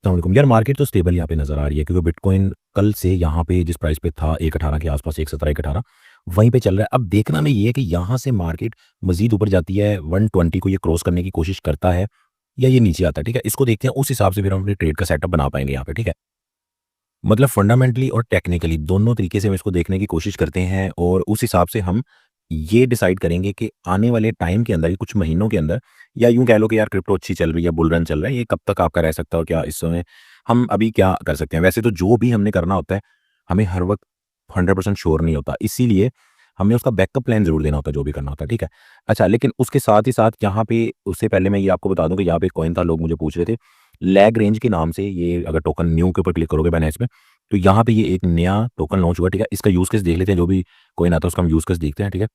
अस्सलाम यार, मार्केट तो स्टेबल यहाँ पे नज़र आ रही है क्योंकि बिटकॉइन कल से यहाँ पे जिस प्राइस पे था 1.18 के आसपास, 1.17 1.18 वहीं पे चल रहा है। अब देखना में ये है कि यहाँ से मार्केट मजीद ऊपर जाती है, 120 को ये क्रॉस करने की कोशिश करता है या ये नीचे आता है। ठीक है, इसको देखते हैं, उस हिसाब से फिर हम अपने ट्रेड का सेटअप बना पाएंगे यहाँ पे। ठीक है, मतलब फंडामेंटली और टेक्निकली दोनों तरीके से हम इसको देखने की कोशिश करते हैं और उस हिसाब से हम ये डिसाइड करेंगे कि आने वाले टाइम के अंदर, कुछ महीनों के अंदर, या यूं कह लो कि यार क्रिप्टो अच्छी चल रही है, बुल रन चल रहा है, ये कब तक आपका रह सकता है और क्या इस समय हम अभी क्या कर सकते हैं। वैसे तो जो भी हमने करना होता है, हमें हर वक्त 100% श्योर नहीं होता, इसीलिए हमें उसका बैकअप प्लान जरूर देना होता है जो भी करना होता है। ठीक है, अच्छा, लेकिन उसके साथ ही साथ यहाँ पे, उससे पहले मैं ये आपको बता दूं कि यहाँ पे कॉइन था, लोग मुझे पूछ रहे थे लैग रेंज के नाम से। ये अगर टोकन न्यू के ऊपर क्लिक करोगे बाइनेंस में, तो यहाँ पे ये एक नया टोकन लॉन्च हुआ। ठीक है, इसका यूज केस देख लेते हैं, जो भी कॉइन आता है उसका हम यूज केस देखते हैं। ठीक है,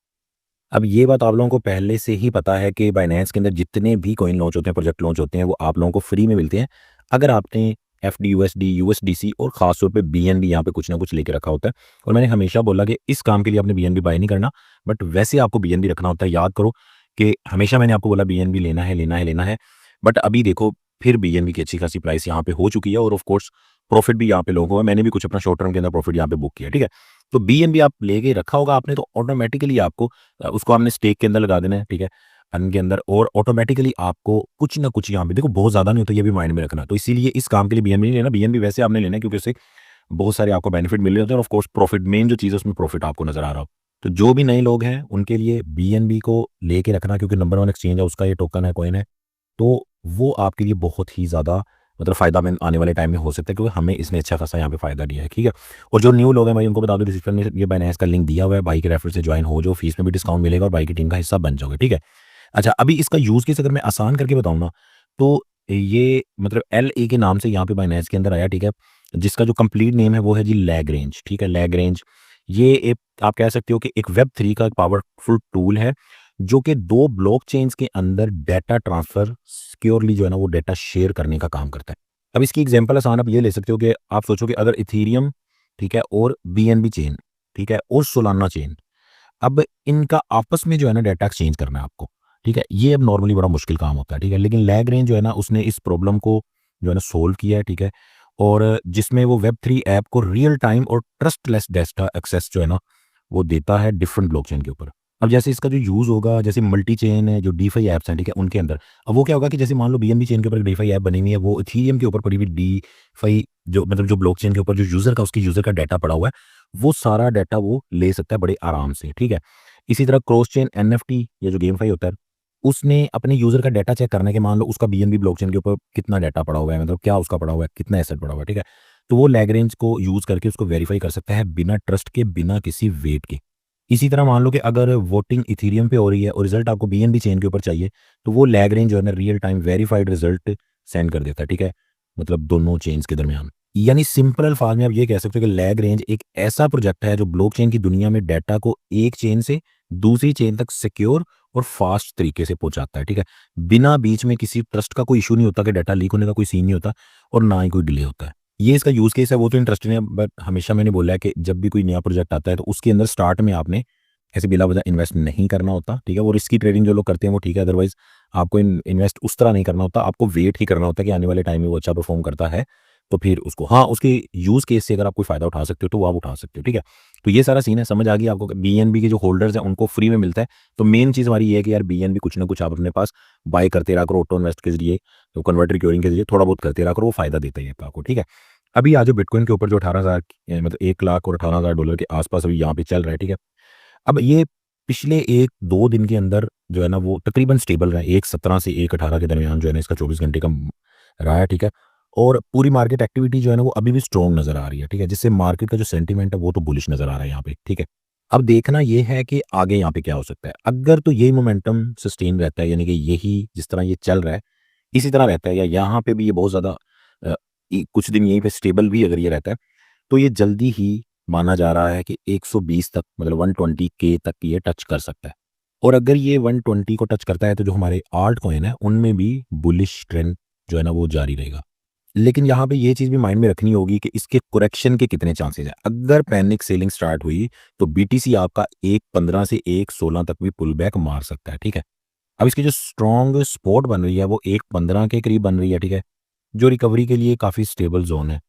अब ये बात आप लोगों को पहले से ही पता है कि बाइनेंस के अंदर जितने भी कॉइन लॉन्च होते हैं, प्रोजेक्ट लॉन्च होते हैं, वो आप लोगों को फ्री में मिलते हैं अगर आपने एफडी, यूएसडी, यूएसडीसी और खासतौर पे बीएनबी यहाँ पे कुछ ना कुछ लेके रखा होता है। और मैंने हमेशा बोला कि इस काम के लिए आपने बीएनबी बाय नहीं करना, बट वैसे आपको बीएनबी रखना होता है। याद करो कि हमेशा मैंने आपको बोला बीएनबी लेना है, लेना है, लेना है, बट अभी देखो फिर बीएनबी की अच्छी खासी प्राइस यहाँ पे हो चुकी है और ऑफ कोर्स प्रॉफिट भी यहाँ पे लोगों को, मैंने भी कुछ अपना शॉर्ट टर्म के अंदर प्रॉफिट यहाँ पे बुक किया। ठीक है, तो बीएनबी आप लेके रखा होगा आपने, तो ऑटोमेटिकली आपको उसको आपने स्टेक के अंदर लगा देना है। ठीक है, अर्न के अंदर, और ऑटोमेटिकली आपको कुछ ना कुछ यहाँ पे, देखो बहुत ज्यादा नहीं होता, ये भी माइंड में रखना। तो इसीलिए इस काम के लिए बीएनबी नहीं लेना, बीएनबी वैसे आपने लेना है क्योंकि उससे बहुत सारे आपको बेनिफिट मिल रहे होते हैं और ऑफ कोर्स प्रॉफिट, मेन जो चीज़ है उसमें प्रॉफिट आपको नजर आ रहा हो। तो जो भी नए लोग हैं उनके लिए बीएनबी को लेके रखना, क्योंकि नंबर 1 एक्सचेंज है, उसका ये टोकन है, कॉइन है, तो वो आपके लिए बहुत ही ज़्यादा मतलब फ़ायदा में आने वाले टाइम में हो सकता है, क्योंकि हमें इसने अच्छा खासा यहाँ पे फ़ायदा दिया है। ठीक है, और जो न्यू लोग हैं भाई, उनको बता दो डिस्क्रिप्शन में ये बाइनेंस का लिंक दिया हुआ है, भाई के रेफर से ज्वाइन हो जाओ, फीस में भी डिस्काउंट मिलेगा और भाई की टीम का हिस्सा बन जाओगे। ठीक है, अच्छा, अभी इसका यूज़ केस अगर मैं आसान करके बताऊँ ना, तो ये मतलब LA के नाम से यहाँ पे बाइनेंस के अंदर आया। ठीक है, जिसका जो कंप्लीट नेम है वो है जी लैग रेंज। ठीक है, लैग रेंज ये एक, आप कह सकते हो कि एक वेब 3 का पावरफुल टूल है जो कि 2 ब्लॉकचेन्स के अंदर डाटा ट्रांसफर सिक्योरली जो है ना वो डाटा शेयर करने का काम करता है। अब इसकी एग्जांपल आसान आप ये ले सकते हो कि आप सोचो कि अगर इथेरियम, ठीक है, और बीएनबी चेन, ठीक है, और सोलाना चेन, अब इनका आपस में जो है ना डाटा एक्सचेंज करना है आपको। ठीक है, ये अब नॉर्मली बड़ा मुश्किल काम होता है। ठीक है, लेकिन लैग रेंज जो है ना उसने इस प्रॉब्लम को जो है ना सोल्व किया है। ठीक है, और जिसमें वो वेब 3 ऐप को रियल टाइम और ट्रस्टलेस डाटा एक्सेस जो है ना वो देता है डिफरेंट ब्लॉकचेन के ऊपर। अब जैसे इसका जो यूज़ होगा, जैसे मल्टी चेन है, जो डीफाई ऐप्स हैं, ठीक है, उनके अंदर अब वो क्या होगा कि जैसे मान लो बीएनबी चेन के ऊपर डीफाई ऐप बनी हुई है, वो इथेरियम के ऊपर पड़ी हुई डीफाई, जो मतलब जो ब्लॉकचेन के ऊपर जो यूज़र का, उसकी यूज़र का डाटा पड़ा हुआ है, वो सारा डाटा वो ले सकता है बड़े आराम से। ठीक है, इसी तरह क्रॉस चेन एनएफटी या जो गेमफाई होता है, उसने अपने यूज़र का डाटा चेक करना है कि मान लो उसका बीएनबी ब्लॉकचेन के ऊपर कितना डाटा पड़ा हुआ है, मतलब क्या उसका पड़ा हुआ है, कितना एसेट पड़ा हुआ है। ठीक है, तो वो लैग्रेंज को यूज़ करके उसको वेरीफाई कर सकता है बिना ट्रस्ट के, बिना किसी वेट के। इसी तरह मान लो कि अगर वोटिंग इथेरियम पे हो रही है और रिजल्ट आपको बीएनबी चेन के ऊपर चाहिए, तो वो लैग्रेंज जो है ना real time verified result send कर देता है। ठीक है, मतलब दोनों चेन्स के दरमियान। यानी सिंपल अल्फाज में आप ये कह सकते हो कि लैग रेंज एक ऐसा प्रोजेक्ट है जो ब्लॉकचेन की दुनिया में डाटा को एक चेन से दूसरी चेन तक सिक्योर और फास्ट तरीके से पहुंचाता है। ठीक है, बिना बीच में किसी ट्रस्ट का कोई इशू नहीं होता, कि डाटा लीक होने का कोई सीन नहीं होता और ना ही कोई डिले होता है। ये इसका यूज केस है, वो तो इंटरेस्टिंग है, बट हमेशा मैंने बोला है कि जब भी कोई नया प्रोजेक्ट आता है तो उसके अंदर स्टार्ट में आपने ऐसे बिला वजह इन्वेस्ट नहीं करना होता। ठीक है, वो रिस्की ट्रेडिंग जो लोग करते हैं वो ठीक है, अदरवाइज आपको इन्वेस्ट उस तरह नहीं करना होता, आपको वेट ही करना होता है कि आने वाले टाइम में वो अच्छा परफॉर्म करता है तो फिर उसको, हाँ, उसके यूज़ केस से अगर आप कोई फ़ायदा उठा सकते हो तो वो आप उठा सकते हो। ठीक है, तो ये सारा सीन है, समझ आ गई आपको। बीएनबी के जो होल्डर्स हैं उनको फ्री में मिलता है, तो मेन चीज़ हमारी ये है कि यार बीएनबी कुछ ना कुछ आप अपने पास बाय करते रहा करो, ऑटो इन्वेस्ट के जरिए, तो कन्वर्टर क्योरिंग के जरिए थोड़ा बहुत करते रहा करो, वो फ़ायदा देता है आपको। ठीक है, अभी आज बिटकॉइन के ऊपर जो 18,000 मतलब 1 लाख और $18,000 के आसपास अभी यहाँ पे चल रहा है। ठीक है, अब ये पिछले 1-2 दिन के अंदर जो है ना वो तकरीबन स्टेबल रहा है, 1.17 से 1.18 के दरमियान जो है ना इसका 24 घंटे का रहा है। ठीक है, और पूरी मार्केट एक्टिविटी जो है ना वो अभी भी स्ट्रॉन्ग नज़र आ रही है। ठीक है, जिससे मार्केट का जो सेंटीमेंट है वो तो बुलिश नज़र आ रहा है यहाँ पे। ठीक है, अब देखना ये है कि आगे यहाँ पे क्या हो सकता है। अगर तो यही मोमेंटम सस्टेन रहता है, यानी कि यही जिस तरह ये चल रहा है इसी तरह रहता है, या यहाँ पे भी ये बहुत ज़्यादा कुछ दिन यहीं पे स्टेबल भी अगर ये रहता है, तो ये जल्दी ही माना जा रहा है कि 120 तक, मतलब 120 के तक ये टच कर सकता है। और अगर ये 120 को टच करता है तो जो हमारे आल्ट कॉइन है उनमें भी बुलिश ट्रेंड जो है ना वो जारी रहेगा। लेकिन यहाँ पे ये चीज़ भी माइंड में रखनी होगी कि इसके करेक्शन के कितने चांसेस हैं। अगर पैनिक सेलिंग स्टार्ट हुई तो बीटीसी आपका 1.15 से 1.16 तक भी पुल बैक मार सकता है। ठीक है, अब इसकी जो स्ट्रॉन्ग सपोर्ट बन रही है वो 1.15 के करीब बन रही है। ठीक है, जो रिकवरी के लिए काफ़ी स्टेबल ज़ोन है।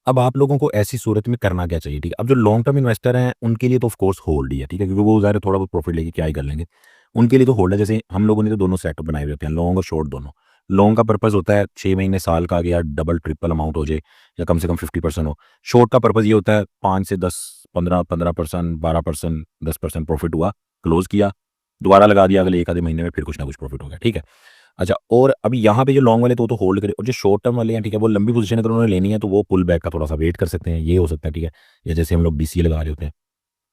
अब आप लोगों को ऐसी सूरत में करना क्या चाहिए, ठीक है? अब जो लॉन्ग टर्म इन्वेस्टर हैं, उनके लिए तो ऑफ कोर्स होल्ड ही है, ठीक है? क्योंकि वो ज़ाहिर है थोड़ा बहुत प्रॉफिट लेके क्या ही कर लेंगे। उनके लिए तो होल्ड है, जैसे हम लोगों ने तो दोनों सेटअप बनाए हुए होते हैं, लॉन्ग और शॉर्ट दोनों। लॉन्ग का पर्पज़ होता है 6 महीने, साल का, या डबल ट्रिपल अमाउंट हो जाए या कम से कम 50% हो। शॉर्ट का पर्पज़ ये होता है 5 से 10, 15% 12%, 10% प्रॉफिट हुआ, क्लोज़ किया, दोबारा लगा दिया अगले 1 आधे महीने में, फिर कुछ ना कुछ प्रॉफिट हो गया, ठीक है? अच्छा, और अभी यहाँ पे जो लॉन्ग वाले तो होल्ड करें, और जो शॉर्ट टर्म वाले हैं, ठीक है, वो लंबी पोजीशन अगर उन्होंने लेनी है तो वो पुल बैक का थोड़ा-सा वेट कर सकते हैं, ये हो सकता है, ठीक है? या जैसे हम लोग डीसीए लगा रहे होते हैं।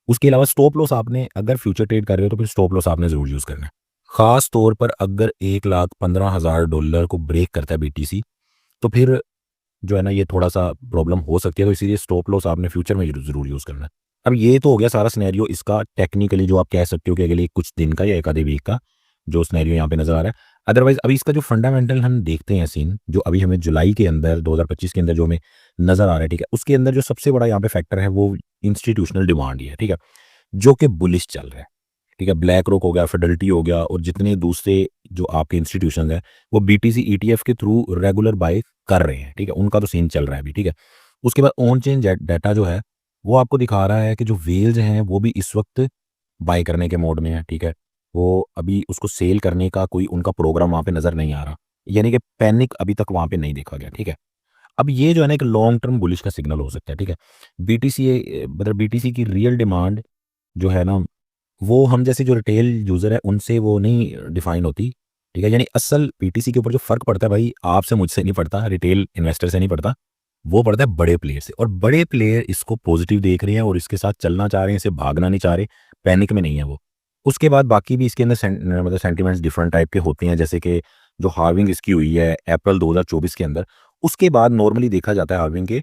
उसके अलावा स्टॉप लॉस आपने अगर फ्यूचर ट्रेड कर रहे हो तो फिर स्टॉप लॉस आपने ज़रूर यूज़ करना है। ख़ास तौर पर अगर $1,15,000 को ब्रेक करता है बीटीसी, तो फिर जो है ना ये थोड़ा-सा प्रॉब्लम हो सकती है, तो इसीलिए स्टॉप लॉस आपने फ्यूचर में ज़रूर यूज़ करना है। अब ये तो हो गया सारा सिनेरियो इसका टेक्निकली, जो आप कह सकते हो कि अगले कुछ दिन का या एक आधे वीक का जो सिनेरियो यहाँ पे नज़र आ रहा है। अदरवाइज़ अभी इसका जो फंडामेंटल हम देखते हैं सीन, जो अभी हमें जुलाई के अंदर 2025 के अंदर जो हमें नज़र आ रहा है, ठीक है? उसके अंदर जो सबसे बड़ा यहाँ पे फैक्टर है वो इंस्टीट्यूशनल डिमांड ही है, ठीक है? जो कि बुलिश चल रहा है, ठीक है? ब्लैक रॉक हो गया, फिडेलिटी हो गया, और जितने दूसरे जो आपके इंस्टीट्यूशंस हैं, वो बीटीसी ईटीएफ के थ्रू रेगुलर बाय कर रहे हैं, ठीक है? उनका तो सीन चल रहा है अभी, ठीक है? उसके बाद ऑन चेन डाटा जो है, वो आपको दिखा रहा है कि जो व्हेल्स हैं, वो भी इस वक्त बाय करने के मोड में है, ठीक है? वो अभी उसको सेल करने का कोई उनका प्रोग्राम वहाँ पे नज़र नहीं आ रहा। यानी कि पैनिक अभी तक वहाँ पे नहीं देखा गया, ठीक है? अब ये जो है ना एक लॉन्ग टर्म बुलिश का सिग्नल हो सकता है, ठीक है? बीटीसी मतलब बीटीसी की रियल डिमांड जो है ना, वो हम जैसे जो रिटेल यूज़र है उनसे वो नहीं डिफाइन होती, ठीक है? यानी असल बीटीसी के ऊपर जो फ़र्क पड़ता है भाई, आपसे मुझसे नहीं पड़ता, रिटेल इन्वेस्टर से नहीं पड़ता, वो पड़ता है बड़े प्लेयर से, और बड़े प्लेयर इसको पॉजिटिव देख रहे हैं और इसके साथ चलना चाह रहे हैं, इसे भागना नहीं चाह रहे, पैनिक में नहीं है वो। उसके बाद बाकी भी इसके अंदर मतलब सेंटिमेंट्स डिफरेंट टाइप के होते हैं, जैसे कि जो हार्विंग इसकी हुई है अप्रैल 2024 के अंदर, उसके बाद नॉर्मली देखा जाता है हार्विंग के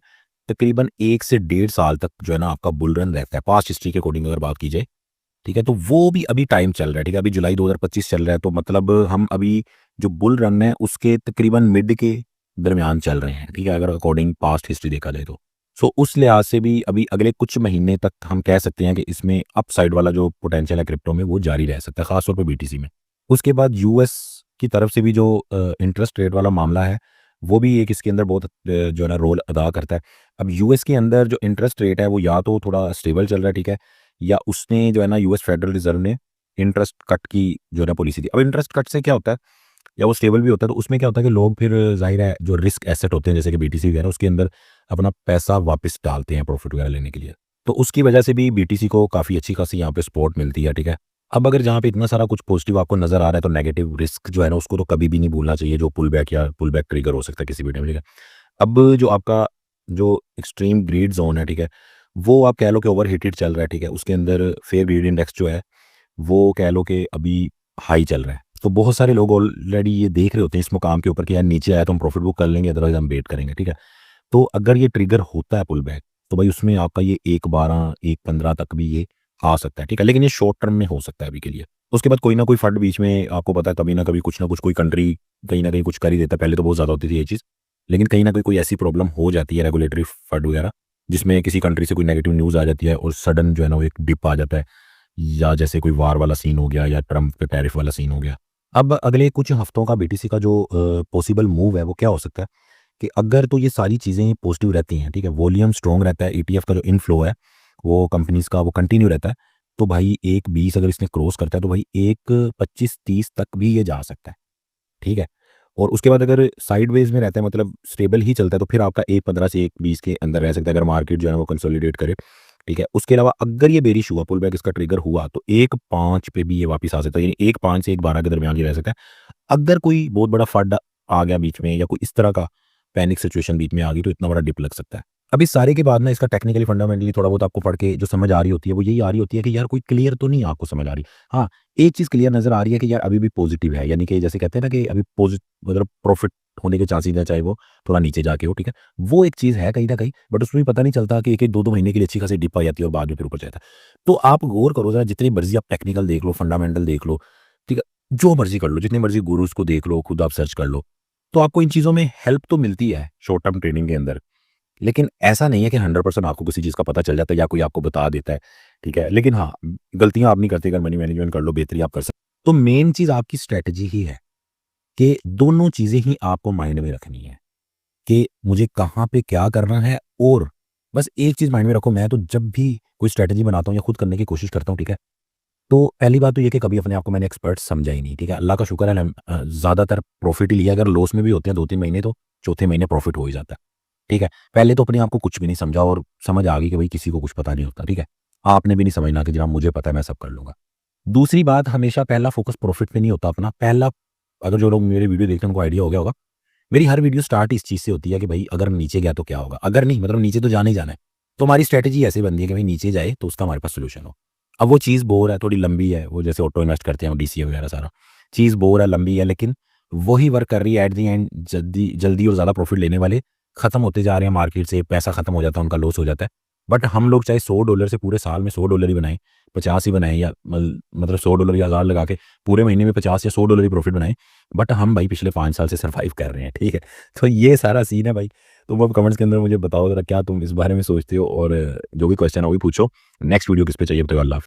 तकरीबन 1 से डेढ़ साल तक जो है ना आपका बुल रन रहता है, पास्ट हिस्ट्री के अकॉर्डिंग अगर बात की जाए, ठीक है? तो वो भी अभी टाइम चल रहा है, ठीक है? अभी जुलाई 2025 चल रहा है, तो मतलब हम अभी जो बुल रन है उसके तकरीबन मिड के दरमियान चल रहे हैं, ठीक है? अगर अकॉर्डिंग पास्ट हिस्ट्री देखा जाए तो। सो उस लिहाज से भी अभी अगले कुछ महीने तक हम कह सकते हैं कि इसमें अपसाइड वाला जो पोटेंशियल है क्रिप्टो में, वो जारी रह सकता है, खासतौर पे बीटीसी में। उसके बाद यूएस की तरफ से भी जो इंटरेस्ट रेट वाला मामला है, वो भी एक इसके अंदर बहुत जो है ना रोल अदा करता है। अब यूएस के अंदर जो इंटरेस्ट रेट है वो या तो थोड़ा स्टेबल चल रहा है, ठीक है? या उसने जो है ना यूएस फेडरल रिजर्व ने इंटरेस्ट कट की जो है ना पॉलिसी थी। अब इंटरेस्ट कट से क्या होता है, या वो स्टेबल भी होता है, तो उसमें क्या होता है कि लोग फिर ज़ाहिर है जो रिस्क एसेट होते हैं जैसे कि बीटीसी वगैरह, उसके अंदर अपना पैसा वापस डालते हैं प्रॉफिट वगैरह लेने के लिए। तो उसकी वजह से भी बीटीसी को काफ़ी अच्छी खासी यहाँ पे सपोर्ट मिलती है, ठीक है? अब अगर जहाँ पे इतना सारा कुछ पॉजिटिव आपको नज़र आ रहा है, तो नेगेटिव रिस्क जो है ना उसको तो कभी भी नहीं भूलना चाहिए, जो पुल बैक या पुल बैक ट्रिगर हो सकता है किसी भी टाइम, ठीक है? अब जो आपका जो एक्सट्रीम ग्रीड ज़ोन है, ठीक है? वो आप कह लो कि ओवरहीटेड चल रहा है, ठीक है? उसके अंदर फेयर ग्रीड इंडेक्स जो है, वो कह लो कि अभी हाई चल रहा है। तो बहुत सारे लोग ऑलरेडी ये देख रहे होते हैं इस मुकाम के ऊपर कि यार नीचे आया तो हम प्रॉफिट बुक कर लेंगे, अदरवाइज़ हम वेट करेंगे, ठीक है? तो अगर ये ट्रिगर होता है पुल बैक, तो भाई उसमें आपका ये 1.12, 1.15 तक भी ये आ सकता है, ठीक है? लेकिन ये शॉर्ट टर्म में हो सकता है अभी के लिए। उसके बाद कोई ना कोई फंड बीच में आपको पता है कभी ना कभी कुछ ना कुछ कोई कंट्री कहीं न कहीं कुछ कर ही देता है। पहले तो बहुत ज़्यादा होती थी ये चीज़, लेकिन कहीं न कहीं कोई ऐसी प्रॉब्लम हो जाती है रेगुलेटरी फंड वगैरह, जिसमें किसी कंट्री से कोई नेगेटिव न्यूज़ आ जाती है और सडन जो है ना वो एक डिप आ जाता है, या जैसे कोई वार वाला सीन हो गया या ट्रम्प पे टैरिफ वाला सीन हो गया। अब अगले कुछ हफ्तों का बीटीसी का जो पॉसिबल मूव है वो क्या हो सकता है कि अगर तो ये सारी चीज़ें पॉजिटिव रहती हैं, ठीक है, वॉल्यूम स्ट्रॉन्ग रहता है, ईटीएफ का जो इनफ्लो है वो कंपनीज़ का वो कंटिन्यू रहता है, तो भाई 1.20 अगर इसने क्रॉस करता है तो भाई 1.25-30 तक भी ये जा सकता है, ठीक है? और उसके बाद अगर साइडवेज़ में रहता है, मतलब स्टेबल ही चलता है, तो फिर आपका 1.15 से 1.20 के अंदर रह सकता है अगर मार्केट जो है वो कंसोलिडेट करे, ठीक है? उसके अलावा अगर ये बेरिश हुआ, पुल बैक इसका ट्रिगर हुआ, तो 1.5 पे भी ये वापस आ सकता है, यानी 1.5 से 1.12 के दरमियान ये रह सकता है। अगर कोई बहुत बड़ा फंड आ गया बीच में, या कोई इस तरह का पैनिक सिचुएशन बीच में आ गई, तो इतना बड़ा डिप लग सकता है। अब इस सारे के बाद ना इसका टेक्निकली फंडामेंटली थोड़ा बहुत आपको पढ़ के जो समझ आ रही होती है वो यही आ रही होती है कि यार कोई क्लियर तो नहीं आपको समझ आ रही। हाँ, एक चीज़ क्लियर नज़र आ रही है कि यार अभी भी पॉजिटिव है, यानी कि जैसे कहते हैं ना कि अभी मतलब प्रॉफिट होने के चांसेस हैं, चाहे वो थोड़ा नीचे जाके हो, ठीक है? वो एक चीज़ है कहीं न कहीं, बट उसमें भी पता नहीं चलता कि 1-1 2-2 महीने के लिए अच्छी खासी डिप आ जाती है और बाद में फिर ऊपर जाता है। तो आप गौर करो ज़रा, जितनी मर्ज़ी आप टेक्निकल देख लो, फंडामेंटल देख लो, ठीक है? जो मर्ज़ी कर लो, जितने मर्ज़ी गुरुज़ को देख लो, खुद आप सर्च कर लो, तो आपको इन चीज़ों में हेल्प तो मिलती है शॉर्ट टर्म ट्रेडिंग के अंदर। लेकिन ऐसा नहीं है कि 100% आपको किसी चीज़ का पता चल जाता है या कोई आपको बता देता है, ठीक है? लेकिन हाँ, गलतियाँ आप नहीं करते, अगर मनी मैनेजमेंट कर लो, बेहतरी आप कर सकते। तो मेन चीज़ आपकी स्ट्रैटेजी ही है कि दोनों चीज़ें ही आपको माइंड में रखनी है। कि मुझे कहाँ पे क्या करना है। और बस एक चीज़ माइंड में रखो, मैं तो जब भी कोई स्ट्रैटेजी बनाता हूँ या खुद करने की कोशिश करता हूँ, ठीक है? तो पहली बात तो ये कि कभी अपने आप को मैंने एक्सपर्ट समझा ही नहीं, ठीक है? अल्लाह का शुक्र है ज़्यादातर प्रॉफ़िट ही लिया, अगर लॉस में भी होते हैं 2-3 महीने तो चौथे महीने प्रॉफ़िट हो ही जाता है, ठीक है? पहले तो अपने आप को कुछ भी नहीं समझा और समझ आ गई कि भई किसी को कुछ पता नहीं होता, ठीक है? आपने भी नहीं समझना कि जनाब मुझे पता है मैं सब कर लूँगा। दूसरी बात, हमेशा पहला फ़ोकस प्रॉफ़िट पे नहीं होता अपना, पहला अगर जो लोग मेरे वीडियो देखते हैं उनको आइडिया हो गया होगा, मेरी हर वीडियो स्टार्ट इस चीज़ से होती है कि भई अगर नीचे गया तो क्या होगा? अगर नहीं मतलब नीचे तो जाना ही जाना है। तो हमारी स्ट्रैटेजी ऐसे बनती है कि भई नीचे जाए तो उसका हमारे पास सॉल्यूशन हो। अब वो चीज़ बोर है, थोड़ी लंबी है, वो जैसे ऑटो इन्वेस्ट करते हैं डीसीए वगैरह सारा। चीज़ बोर है, लंबी है, लेकिन वही वर्क कर रही है एट द एंड। जल्दी जल्दी और ज़्यादा प्रॉफ़िट लेने वाले खत्म होते जा रहे हैं मार्केट से, पैसा खत्म हो जाता है, उनका लॉस हो जाता है। बट हम लोग चाहे $100 से पूरे साल में $100 ही बनाएँ, 50 ही बनाएँ या मतलब $100 या 1000 लगा के पूरे महीने में 50 या $100 ही प्रॉफ़िट बनाएँ। बट हम भाई पिछले 5 साल से सर्वाइव कर रहे हैं, ठीक है? तो ये सारा सीन है भाई। तुम अब कमेंट्स के अंदर मुझे बताओ ज़रा क्या तुम इस बारे में सोचते हो, और जो भी क्वेश्चन है वो भी पूछो। नेक्स्ट वीडियो किस पे चाहिए बताओ। अल्लाह हाफ़िज़।